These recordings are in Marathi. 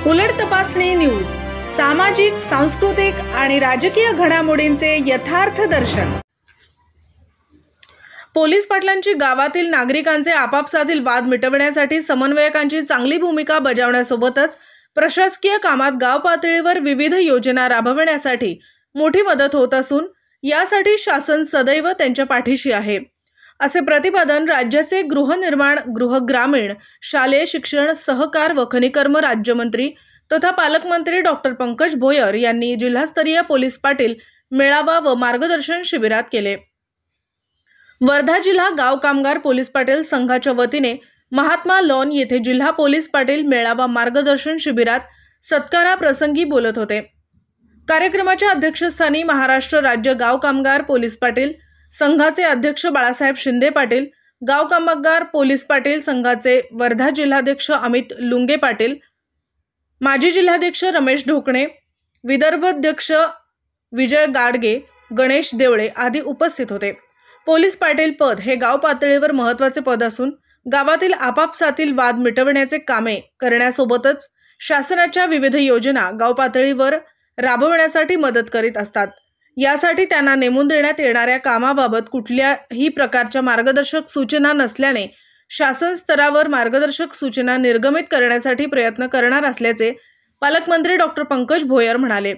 उलट तपासणी न्यूज, सामाजिक, सांस्कृतिक आणि राजकीय घडामोडींचे यथार्थ दर्शन। पोलीस पाटलांची गावातील नागरिकांचे आपापसातील वाद मिटवण्यासाठी समन्वयकांची चांगली भूमिका बजावण्यासोबतच प्रशासकीय कामात गाव पातळीवर विविध योजना राबवण्यासाठी मोठी मदत होत असून यासाठी शासन सदैव त्यांच्या पाठीशी आहे, असे प्रतिपादन राज्याचे गृहनिर्माण, गृहग्रामीण, शालेय शिक्षण, सहकार व खनिकर्म राज्यमंत्री तथा पालकमंत्री डॉक्टर पंकज भोयर यांनी जिल्हास्तरीय पोलीस पाटील मेळावा व मार्गदर्शन शिबिरात केले। वर्धा जिल्हा गाव कामगार पोलीस पाटील संघाच्या वतीने महात्मा लॉन येथे जिल्हा पोलीस पाटील मेळावा मार्गदर्शन शिबिरात सत्काराप्रसंगी बोलत होते। कार्यक्रमाच्या अध्यक्षस्थानी महाराष्ट्र राज्य गाव कामगार पोलीस पाटील संघाचे अध्यक्ष बाळासाहेब शिंदे पाटील, गाव कामगार पोलीस पाटील संघाचे वर्धा जिल्हाध्यक्ष अमित लुंगे पाटील, माजी जिल्हाध्यक्ष रमेश ढोकणे, विदर्भाध्यक्ष विजय गाडगे, गणेश देवळे आदी उपस्थित होते। पोलीस पाटील पद हे गाव पातळीवर महत्त्वाचे पद असून गावातील आपापसातील वाद मिटवण्याचे कामे करण्यासोबतच शासनाच्या विविध योजना गाव पातळीवर राबवण्यासाठी मदत करीत असतात। यासाठी त्यांना नेमून देण्यात येणाऱ्या कामाबाबत कुठल्याही प्रकारच्या मार्गदर्शक सूचना नसल्याने शासन स्तरावर मार्गदर्शक सूचना निर्गमित करण्यासाठी प्रयत्न करणार असल्याचे पालकमंत्री डॉक्टर पंकज भोयर म्हणाले।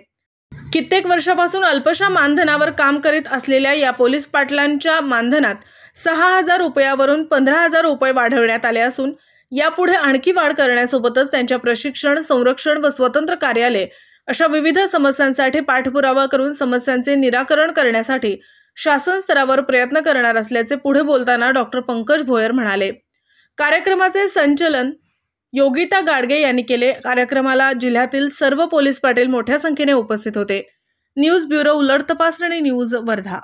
कित्येक वर्षापासून अल्पशा मानधनावर काम करीत असलेल्या या पोलीस पाटलांच्या मानधनात 6,000 रुपयावरून 15,000 रुपये वाढवण्यात आले असून यापुढे आणखी वाढ करण्यासोबतच त्यांच्या प्रशिक्षण, संरक्षण व स्वतंत्र कार्यालय अशा विविध समस्यांसाठी पाठपुरावा करून समस्यांचे निराकरण करण्यासाठी शासन स्तरावर प्रयत्न करणार असल्याचे पुढे बोलताना डॉक्टर पंकज भोयर म्हणाले। कार्यक्रमाचे संचालन योगिता गाडगे यांनी केले। कार्यक्रमाला जिल्ह्यातील सर्व पोलीस पाटील मोठ्या संख्येने उपस्थित होते। न्यूज ब्युरो, उलट तपासणी न्यूज, वर्धा।